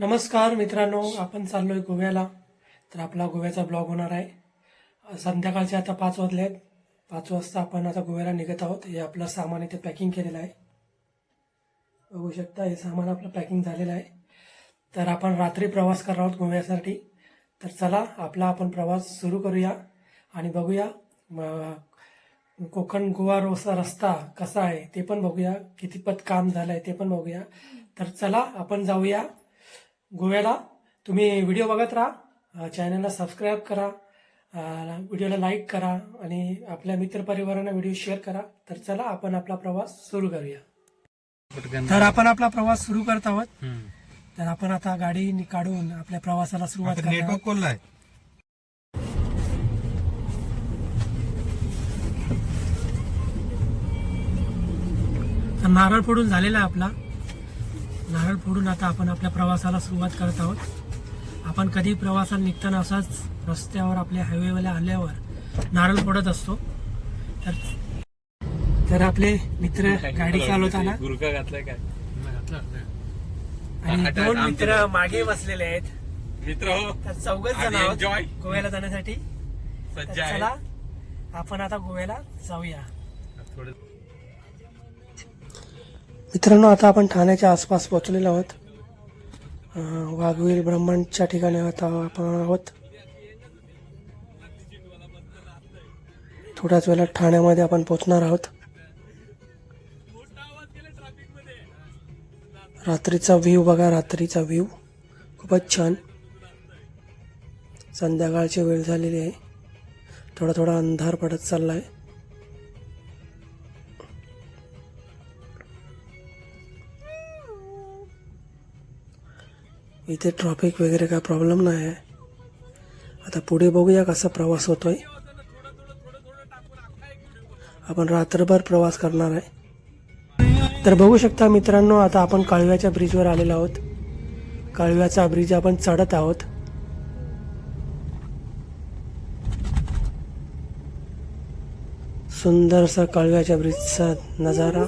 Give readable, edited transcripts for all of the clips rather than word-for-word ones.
नमस्कार मित्रांनो, आपण चाललोय गोव्याला. तर आपला गोव्याचा ब्लॉग होणार आहे. संध्याकाळचे आता 5 वाजले आहेत. 5 वाजता आपण आता गोव्याला निघत आहोत. हे आपलं सामान इथे पॅकिंग केलेलं आहे, बघू शकता. हे सामान आपलं पॅकिंग झालेलं आहे. तर आपण रात्री प्रवास करणार आहोत गोव्यासाठी. तर चला आपला आपण प्रवास सुरू करूया आणि बघूया कोकण गोवा रस्ता कसा आहे ते पण बघूया, कितीपत काम झालं आहे ते पण बघूया. तर चला आपण जाऊया गोव्याला. तुम्ही व्हिडिओ बघत राहा, चॅनलला सबस्क्राईब करा, व्हिडिओला लाईक करा आणि आपल्या मित्रपरिवारांना व्हिडिओ शेअर करा. तर चला आपण आपला प्रवास सुरू करूया. तर आपण आपला प्रवास सुरू करत आहोत. तर आपण आता गाडी काढून आपल्या प्रवासाला सुरुवात करणार. नारळ फोडून झालेला आहे आपला. नारळ फोडून आता आपण आपल्या प्रवासाला सुरुवात करत आहोत. आपण कधी प्रवासाला निघताना असाच रस्त्यावर आपल्या हायवेला आल्यावर नारळ फोडत असतो. तर आपले मित्र गाडी चालवताना गुरखा घातलाय काय आणि 2 मित्र मागे बसलेले आहेत. मित्र हो, तर 4 जण आहोत गोव्याला जाण्यासाठी. तर चला आपण आता गोव्याला जाऊया. मित्रांनो, आता आपण ठाण्याच्या आसपास पोहोचलेलो आहोत. वाघवीर ब्रह्मंडच्या ठिकाणी आता आपण आहोत. थोड्याच वेळात ठाण्यामध्ये आपण पोहोचणार आहोत. रात्रीचा व्ह्यू बघा, रात्रीचा व्ह्यू खूपच छान. संध्याकाळची वेळ झालेली आहे, थोडा थोडा अंधार पडत चालला आहे. इथे ट्रॅफिक वगैरे काय प्रॉब्लेम नाही आहे. आता पुढे बघूया कसा प्रवास होतोय. आपण रात्रभर प्रवास करणार आहे. तर बघू शकता मित्रांनो, आता आपण काळव्याच्या ब्रिजवर आलेलो आहोत. काळव्याचा ब्रिज आपण चढत आहोत. सुंदरसा काळव्याच्या ब्रिजचा नजारा.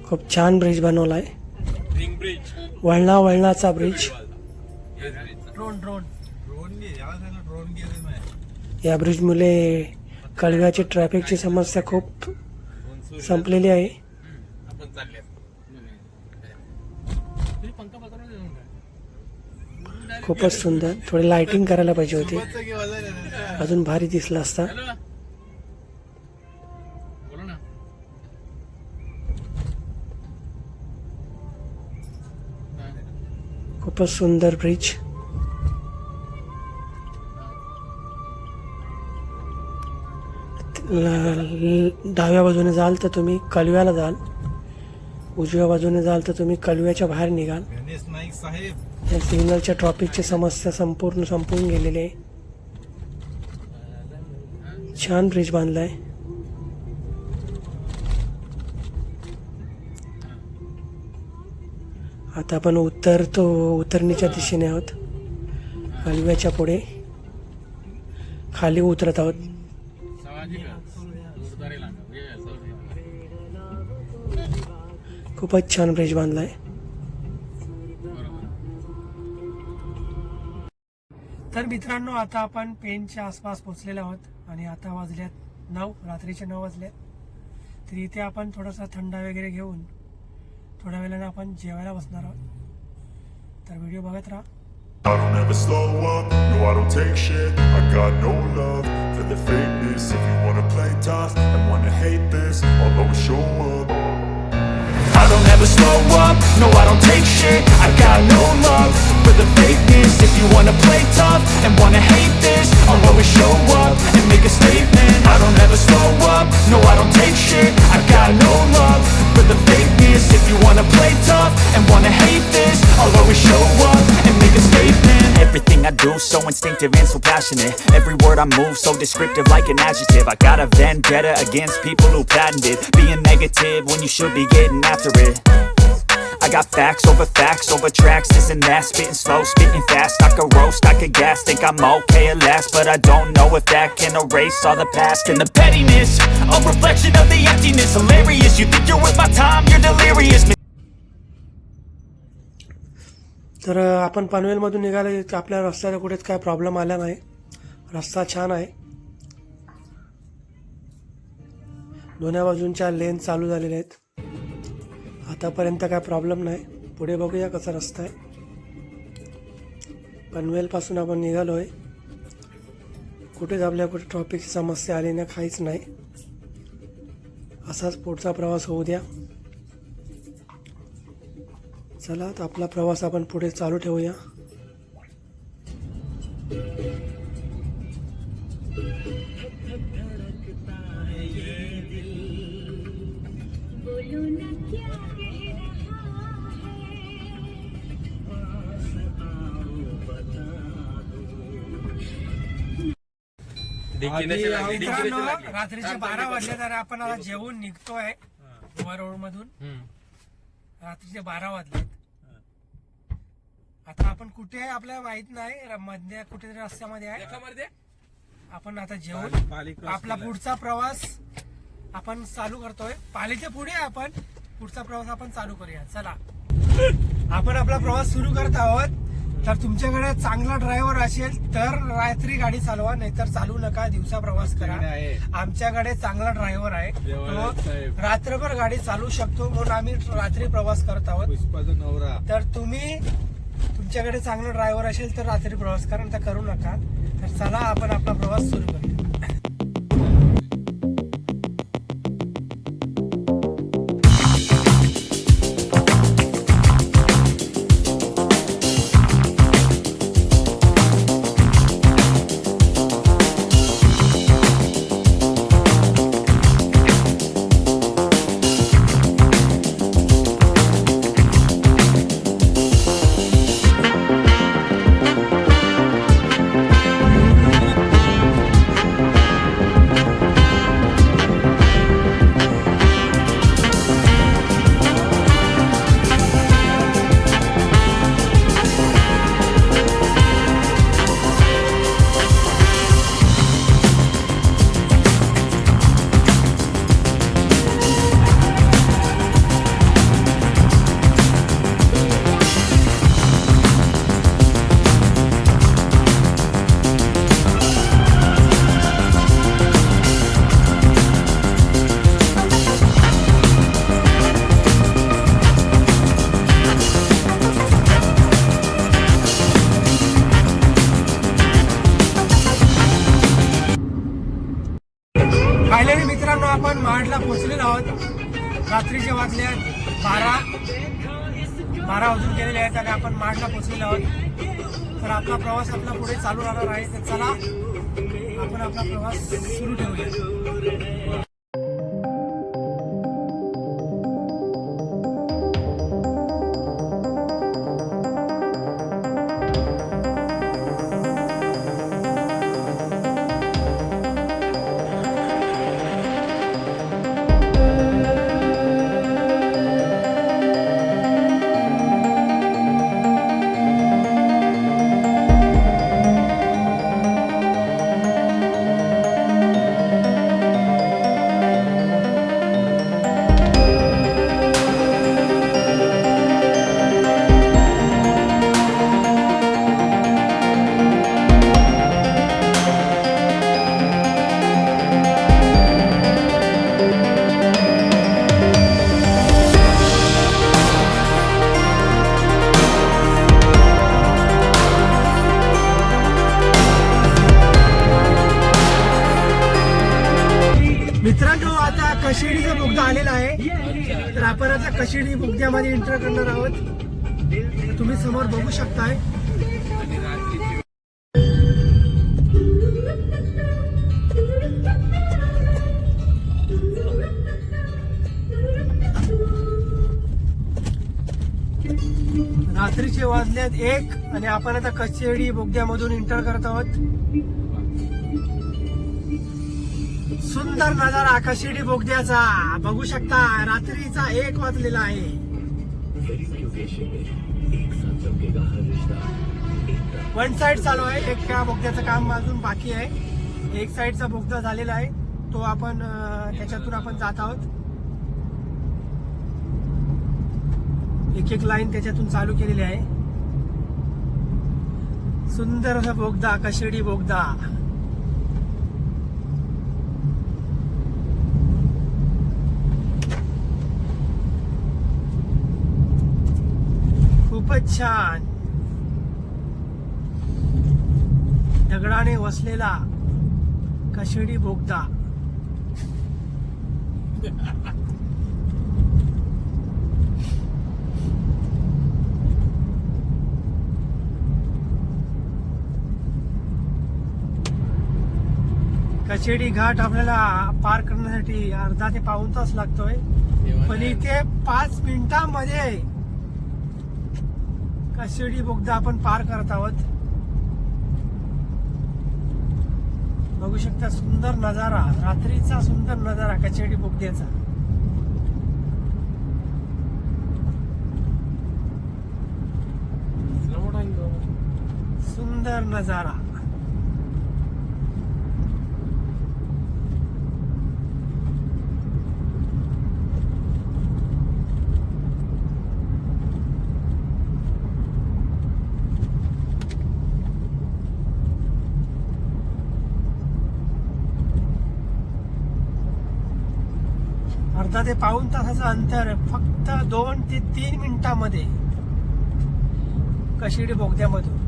खूप छान ब्रिज बनवलाय, वळणाचा ब्रिज. या ब्रिज मुळे कळव्याची ट्रॅफिकची समस्या खूप संपलेली आहे. खूपच सुंदर. थोडी लाइटिंग करायला पाहिजे होती, अजून भारी दिसला असता. खूपच सुंदर ब्रिज. डाव्या बाजूने जाल तर तुम्ही कलव्याला जाल, उजव्या बाजूने जाल तर तुम्ही कलव्याच्या बाहेर निघाल. या सिग्नलच्या ट्रॅफिकची समस्या संपून गेलेली आहे. छान ब्रिज बांधलाय. आता आपण उतरणीच्या दिशेने आहोत. कलव्याच्या पुढे खाली उतरत आहोत. खूपच छान ब्रिज बांधलाय. तर मित्रांनो, आता आपण पेनच्या आसपास पोहोचलेलो आहोत आणि आता वाजल्यात 9, रात्रीचे 9 वाजले. तर इथे आपण थोडासा थंडा वगैरे घेऊन थोड्या वेळाने आपण जेवायला बसणार आहोत. तर व्हिडिओ बघत राहा. I don't ever slow up, no I don't take shit. I got no love for the fakeness. If you wanna play tough and wanna hate this, I'll always show up. I don't ever slow up, no I don't take shit. I got no love for the fakeness. If you wanna play tough and wanna hate this, I'll always show up and make a statement. I don't ever slow up, no I don't take shit. I got no love for the fakeness. If you wanna play tough and wanna hate this, I'll always show up and make a statement. Everything I do move so instinctive and so passionate. Every word I move so descriptive like an adjective. I got a vendetta against people who patented being negative when you should be getting after it. I got facts over tracks, this and that. Spitting slow, spitting fast, I could roast, I could gas. Think I'm okay at last, but I don't know if that can erase all the past. And the pettiness, a reflection of the emptiness. Hilarious, you think you're worth my time, you're delirious. तर आपण पनवेलमधून निघाले, आपल्या रस्त्याला कुठेच काय problem आला नाही. रस्ता छान आहे. दोन्ही बाजूंच्या लेन चालू झालेल्या आहेत. आतापर्यंत काय प्रॉब्लेम नाही. पुढे बघूया कसा रस्ता आहे. पनवेलपासून आपण निघालो आहे. कुठेच आपल्या कुठे ट्रॅफिकची समस्या आली नाही, काहीच नाही. असाच पुढचा प्रवास होऊ द्या. चला तर आपला प्रवास आपण पुढे चालू ठेवूया. मित्रांनो, रात्रीचे 12 वाजले तर आपण आता जेवून निघतोय गोवा रोड मधून. रात्रीचे 12 वाजले. आता आपण कुठे आहे आपल्याला माहित नाही, मध्ये कुठेतरी रस्त्यामध्ये आहे. आपण आता जेवून आपला पुढचा प्रवास आपण चालू करतोय. पालीच्या पुढे आपण पुढचा प्रवास आपण चालू करूया. चला आपण आपला प्रवास सुरू करत आहोत. तर तुमच्याकडे चांगला ड्रायव्हर असेल तर रात्री गाडी चालवा, नाहीतर चालू नका, दिवसा प्रवास करा. आमच्याकडे चांगला ड्रायव्हर आहे, तो रात्रभर गाडी चालू शकतो, म्हणून आम्ही रात्री प्रवास करत आहोत. तर तुम्ही तुमच्याकडे चांगला ड्रायव्हर असेल तर रात्री प्रवास करा, तर करू नका. तर चला आपण आपला प्रवास सुरू करूया. फायनली मित्रांनो, आपण महाडला पोहोचलेलो आहोत. रात्रीचे वाजले 12 वाजून गेलेले आहेत आणि आपण महाडला पोहोचलेलो आहोत. तर आपला प्रवास आपला पुढे चालू राहणार आहे. तर चला आपण आपला प्रवास सुरू ठेवूया. मित्रांनो, आता कशिडीचा बोगदा आलेला आहे. तर आपण आता कशिडी बोगद्यामध्ये एंटर करणार आहोत. तुम्ही समोर बघू शकताय. रात्रीचे वाजलेत 1 आणि आपण आता कचेडी बोगद्यामधून एंटर करत आहोत. सुंदर नजारा कचेडी बोगद्याचा बघू शकता. रात्रीचा 1 वाजलेला आहे. वन साइड चालू आहे. एक बोगद्याचं काम अजून बाकी आहे. एक साइडचा बोगदा झालेला आहे, तो आपण त्याच्यातून आपण जात आहोत. एक एक लाईन त्याच्यातून चालू केलेली आहे. सुंदर असा बोगदा, कशेडी बोगदा. खूपच छान. दगडाने वसलेला कशेडी बोगदा. कचेडी घाट आपल्याला पार करण्यासाठी अर्धा ते पाऊण तास लागतोय, पण इथे 5 मिनिटांमध्ये कचेडी बोगदा आपण पार करत आहोत. बघू शकता सुंदर नजारा, रात्रीचा सुंदर नजारा कचेडी बोगद्याचा. सुंदर नजारा. अर्धा ते पाऊण तासाचं अंतर फक्त 2 ते 3 मिनिटांमध्ये कशेडी बोगद्यामधून.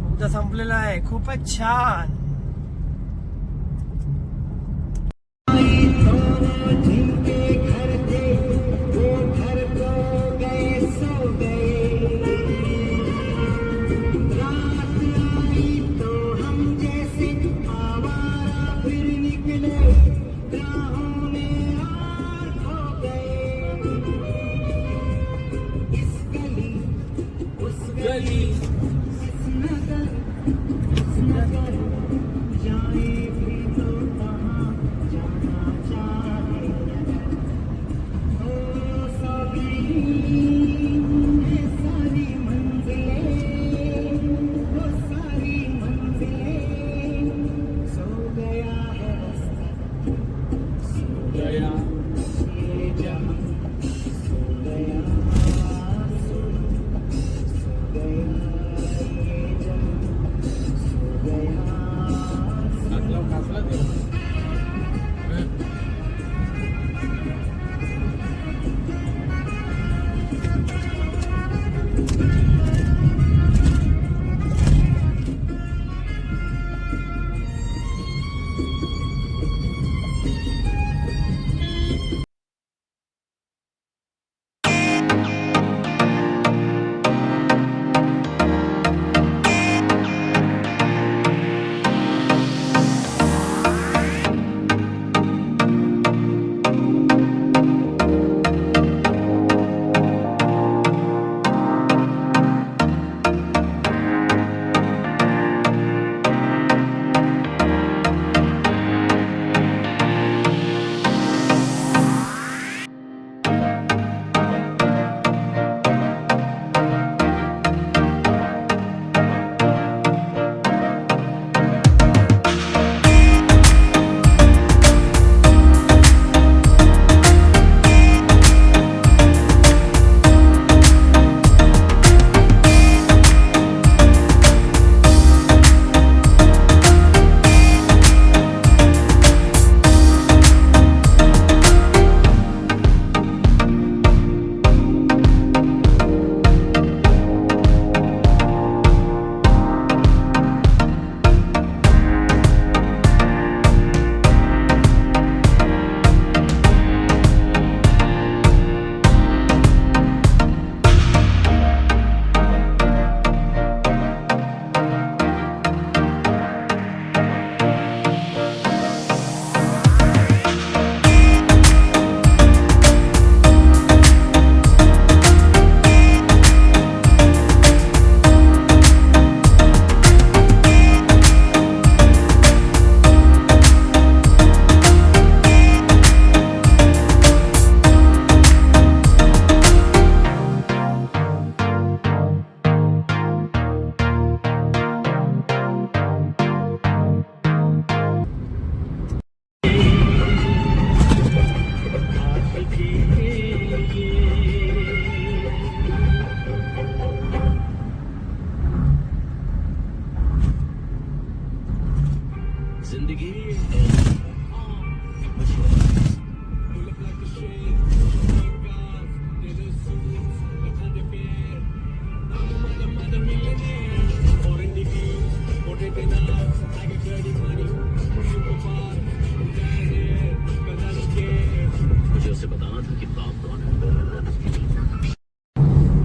बोगदा संपलेला आहे. खूपच छान.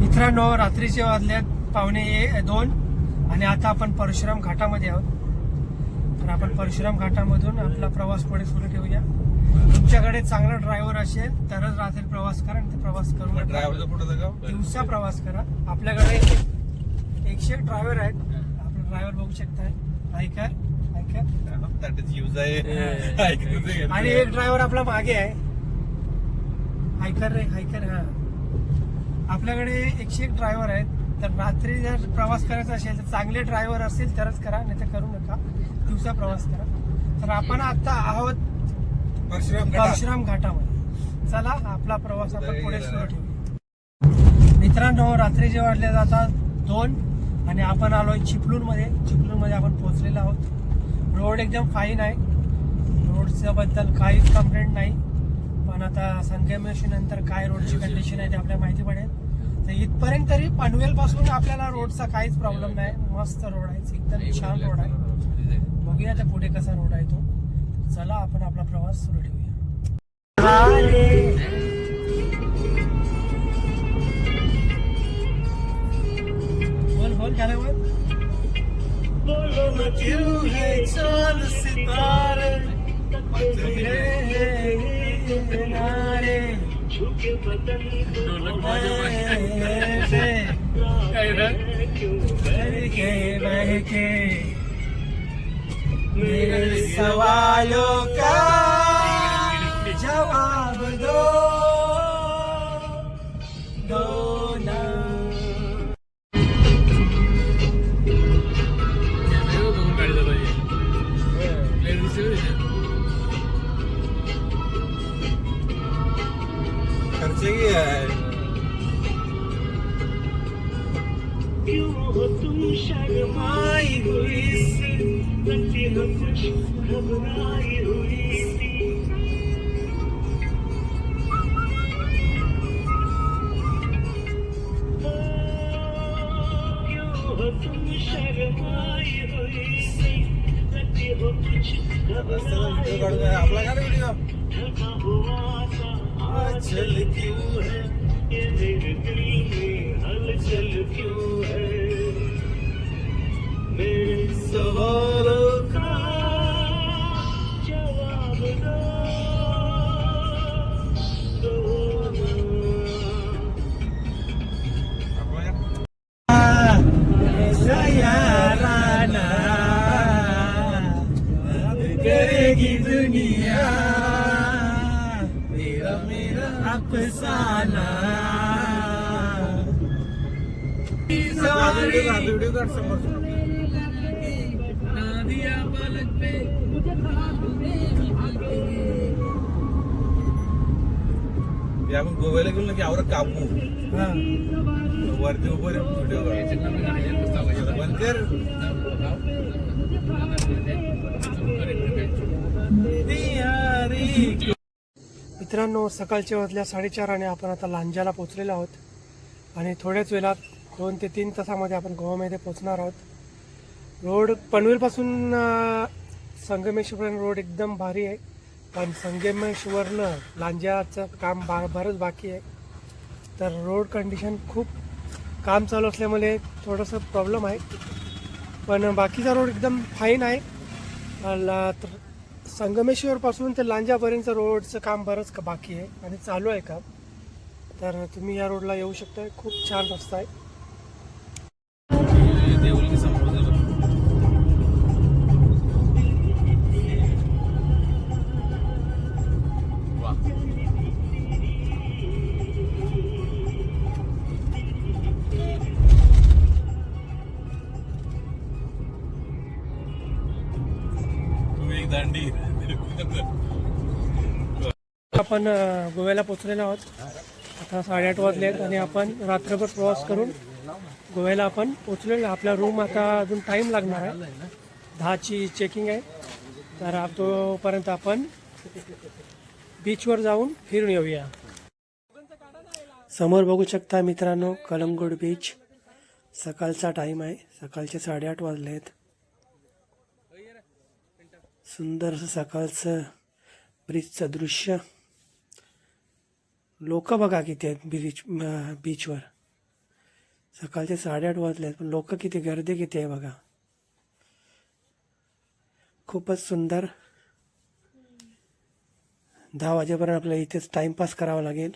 मित्रांनो, रात्रीचे वाजल्यात 1:45 आणि आता आपण परशुराम घाटामध्ये आहोत. तर आपण परशुराम घाटामधून आपला प्रवास पुढे सुरू ठेवूया. तुमच्याकडे चांगला ड्रायव्हर असेल तरच रात्री प्रवास करा, आणि प्रवास करू नका. दिवसा प्रवास करा. आपल्याकडे 101 ड्रायव्हर आहेत. आपला ड्रायव्हर बघू शकताय. ऐकर आणि एक ड्रायव्हर आपला मागे आहे. ऐकर हा. आपल्याकडे 101 ड्रायव्हर आहेत. तर रात्री जर प्रवास करायचा असेल तर चांगले ड्रायव्हर असतील तरच करा, नाही तर करू नका. दिवसा प्रवास करा. तर आपण आता आहोत परशुराम घाटामध्ये. चला आपला प्रवास आपण पुढे सुरू ठेवूया. मित्रांनो, रात्रीचे वाजले जातात 2 आणि आपण आलोय चिपळूणमध्ये आपण पोहोचलेलो आहोत. रोड एकदम फाईन आहे. रोडच्या बद्दल काहीच कंप्लेंट नाही. पण आता संगमेश्वर नंतर काय रोडची कंडिशन आहे ते आपल्याला माहिती पडेल. तर इथपर्यंत तरी पनवेल पासून आपल्याला रोडचा काहीच प्रॉब्लेम नाही. मस्त रोड आहे, एकदम छान रोड आहे. बघूया त्या पुढे कसा रोड आहे तो. चला आपण आपला प्रवास सुरू ठेवूया. बोल क्या बोल. मेरे सवालों का जवाब दो ना. खर्चे की है. क्यों हो तुम शर्माई हुई सी, लगती हो कुछ घबराई हुई सी. क्यों हो तुम शर्माई हुई सी, लगती हो कुछ घबराई हुई सी. आपला का व्हिडिओ ढका हुआ सा आंचल क्यों है, ये मेरे दिल में हलचल क्यों है. मेरे सवालों का जवाब दो सयाराना करेगी दुनिया मेरा अफसाना. व्हिडिओ काढ समोर. आपण गोव्याला गेलो ना की आवर कापू वरती उभं व्हिडिओ बंद कर. मित्रांनो, सकाळचे वाजल्या 4:30 आणि आपण आता लांजाला पोहोचलेलो आहोत. आणि थोड्याच वेळात 2 ते 3 तासामध्ये आपण गोव्यामध्ये पोहोचणार आहोत. रोड पनवेलपासून संगमेश्वरपर्यंत रोड एकदम भारी आहे. पण संगमेश्वरनं लांजाचं काम बरंच बाकी आहे. तर रोड कंडिशन खूप काम चालू असल्यामुळे थोडंसं प्रॉब्लेम आहे. पण बाकीचा रोड एकदम फाईन आहे. तर संगमेश्वरपासून ते लांजापर्यंतचं रोडचं काम बरंच बाकी आहे आणि चालू आहे काम. तर तुम्ही या रोडला येऊ शकता. खूप छान रस्ता आहे. दांडी आपण गोव्याला पोहोचलेलो आहोत. आता 8:30 वाजले आहेत आणि आपण रात्रभर प्रवास करून गोव्याला आपण पोहोचलेलो. आपला रूम आता अजून टाईम लागणार आहे. 10ची चेकिंग आहे. तर तोपर्यंत आपण बीचवर जाऊन फिरून येऊया. समोर बघू शकता मित्रांनो, कलंगूट बीच. सकाळचा टाईम आहे. सकाळचे 8:30 वाजले आहेत. सुंदर असं सकाळचं ब्रिजचं दृश्य. लोक बघा किती आहेत बीचवर. सकाळचे 8:30 वाजले आहेत, पण लोक किती, गर्दी किती आहे बघा. खूपच सुंदर. 10 वाजेपर्यंत आपल्याला इथेच टाइमपास करावा लागेल.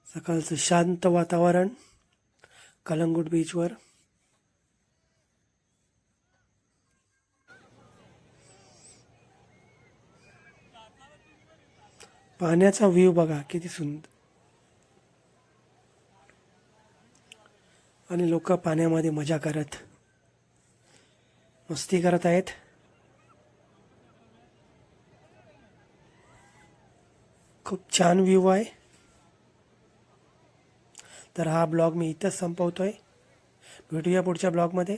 सकाळचं शांत वातावरण कलंगूट बीचवर. पाण्याचा व्ह्यू बघा किती सुंदर. आणि लोक पाण्यामध्ये मजा करत, मस्ती करत आहेत. खूप छान व्ह्यू आहे. तर हा ब्लॉग मी इथंच संपवतोय. भेटूया पुढच्या ब्लॉगमध्ये.